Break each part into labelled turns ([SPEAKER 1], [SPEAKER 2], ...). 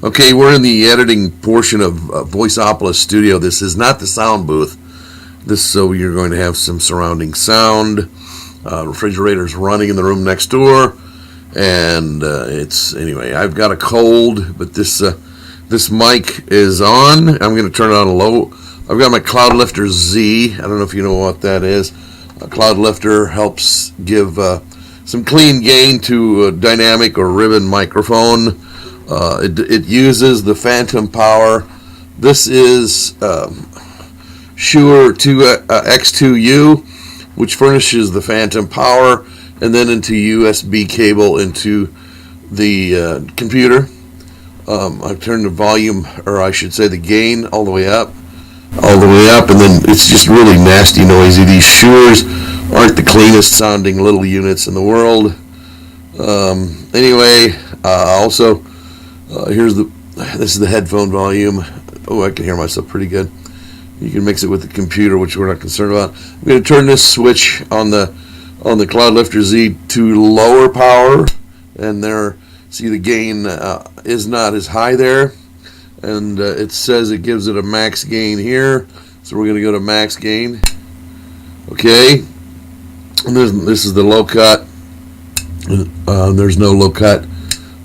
[SPEAKER 1] Okay, we're in the editing portion of Voiceopolis Studio. This is not the sound booth. So you're going to have some surrounding sound. Refrigerator's running in the room next door, and anyway. I've got a cold, but this mic is on. I'm going to turn it on low. I've got my Cloud Lifter Z. I don't know if you know what that is. A Cloud Lifter helps give some clean gain to a dynamic or ribbon microphone. It uses the phantom power. This is Shure X2U, which furnishes the phantom power, and then into USB cable into the computer. I've turned the volume, or I should say the gain, all the way up, and then it's just really nasty noisy. These Shures aren't the cleanest sounding little units in the world. Anyway, also, this is the headphone volume. Oh, I can hear myself pretty good. You can mix it with the computer, which we're not concerned about. I'm going to turn this switch on the Cloud Lifter Z to lower power, and there, see the gain is not as high there, and it says it gives it a max gain here. So we're going to go to max gain. Okay, and this is the low cut. There's no low cut,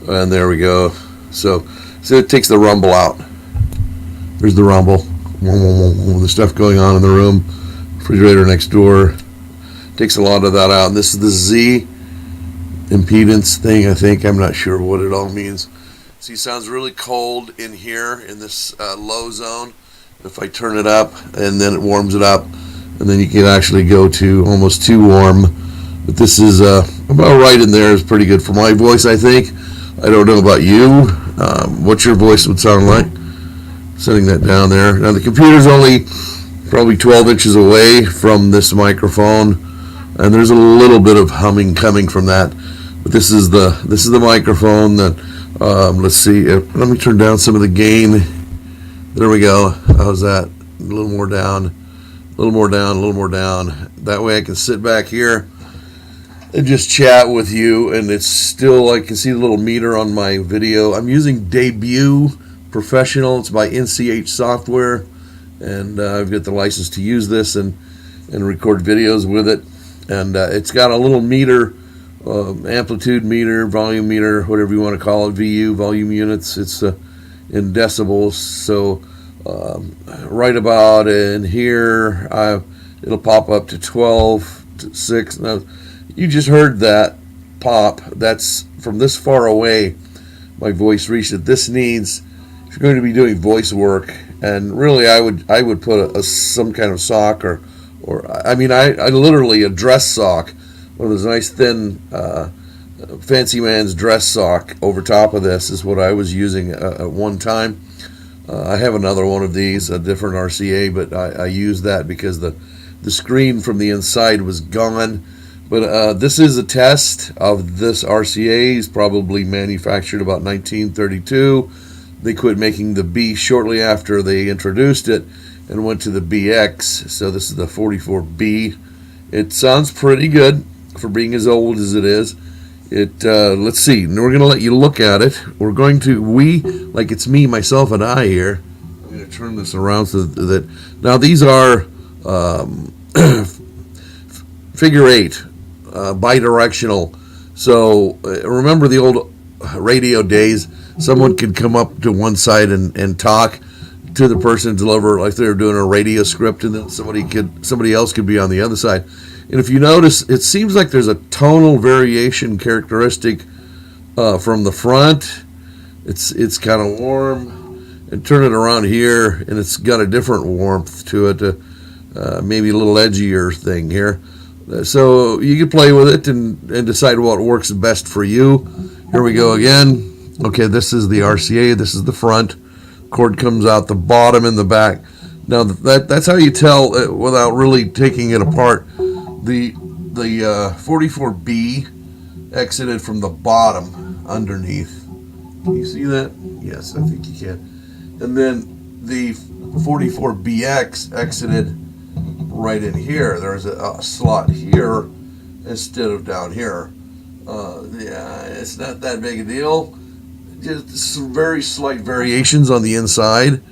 [SPEAKER 1] and there we go. So it takes the rumble out. There's the rumble. The stuff going on in the room. Refrigerator next door takes a lot of that out. And this is the Z impedance thing, I think. I'm not sure what it all means. See, it sounds really cold in here in this low zone. If I turn it up, and then it warms it up, and then you can actually go to almost too warm. But this is about right in there. Is pretty good for my voice, I think. I don't know about you. What your voice would sound like. Setting that down there. Now the computer's only probably 12 inches away from this microphone, and there's a little bit of humming coming from that. But this is the microphone that. Let's see. Let me turn down some of the gain. There we go. How's that? A little more down. A little more down. A little more down. That way I can sit back here and just chat with you, and it's still, I can see the little meter on my video. I'm using Debut Professional. It's by NCH Software, and I've got the license to use this and record videos with it. And it's got a little meter, amplitude meter, volume meter, whatever you want to call it, VU, volume units. It's in decibels. So right about in here, it'll pop up to 12 to 6. Now, you just heard that pop. That's from this far away. My voice reached it. This needs, if you're going to be doing voice work, and really I would put some kind of sock or I literally a dress sock, one of those nice thin fancy man's dress sock over top of this is what I was using at one time. I have another one of these, a different RCA, but I used that because the screen from the inside was gone. But this is a test of this RCA. It's probably manufactured about 1932. They quit making the B shortly after they introduced it and went to the BX. So this is the 44B. It sounds pretty good for being as old as it is. Let's see. We're going to let you look at it. We're going to, like it's me, myself, and I here. I'm going to turn this around so that, now these are figure 8. Bidirectional. So remember the old radio days, someone could come up to one side and talk to the person, deliver like they were doing a radio script, and then somebody else could be on the other side. And if you notice, it seems like there's a tonal variation characteristic from the front. It's kind of warm, and turn it around here, and it's got a different warmth to it, maybe a little edgier thing here. So you can play with it and decide what works best for you. Here we go again. Okay, this is the RCA. This is the front. Cord comes out the bottom and the back. Now that's how you tell without really taking it apart. The 44B exited from the bottom underneath. Can you see that? Yes, I think you can. And then the 44BX exited right in here. There's a slot here instead of down here. Yeah, it's not that big a deal. just some very slight variations on the inside,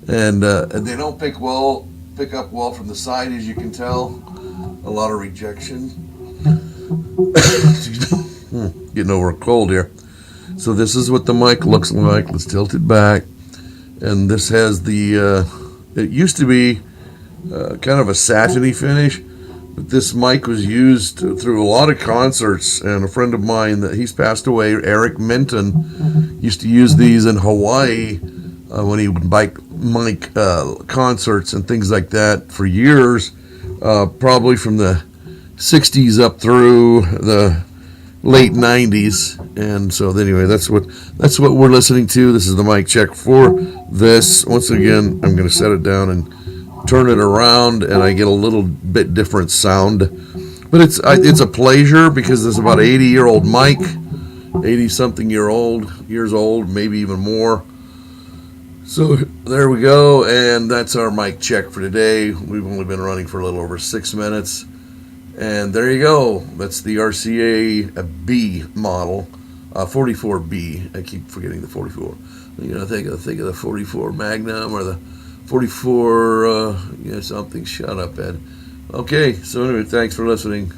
[SPEAKER 1] and they don't pick up well from the side, as you can tell. A lot of rejection. Getting over a cold here. So this is what the mic looks like. Let's tilt it back, and this has the. It used to be kind of a satiny finish, but this mic was used through a lot of concerts, and a friend of mine that he's passed away, Eric Minton, used to use these in Hawaii when he would mic concerts and things like that for years, probably from the 60s up through the late 90s. And so anyway, that's what we're listening to. This is the mic check for this. Once again, I'm going to set it down and turn it around, and I get a little bit different sound, but it's a pleasure because it's about 80-year-old mic, 80-something years old, maybe even more. So there we go, and that's our mic check for today. We've only been running for a little over 6 minutes, and there you go. That's the RCA B model, 44B. I keep forgetting the 44. You know, think of the 44 Magnum or the 44 something. Shut up, Ed. Okay, so anyway, thanks for listening.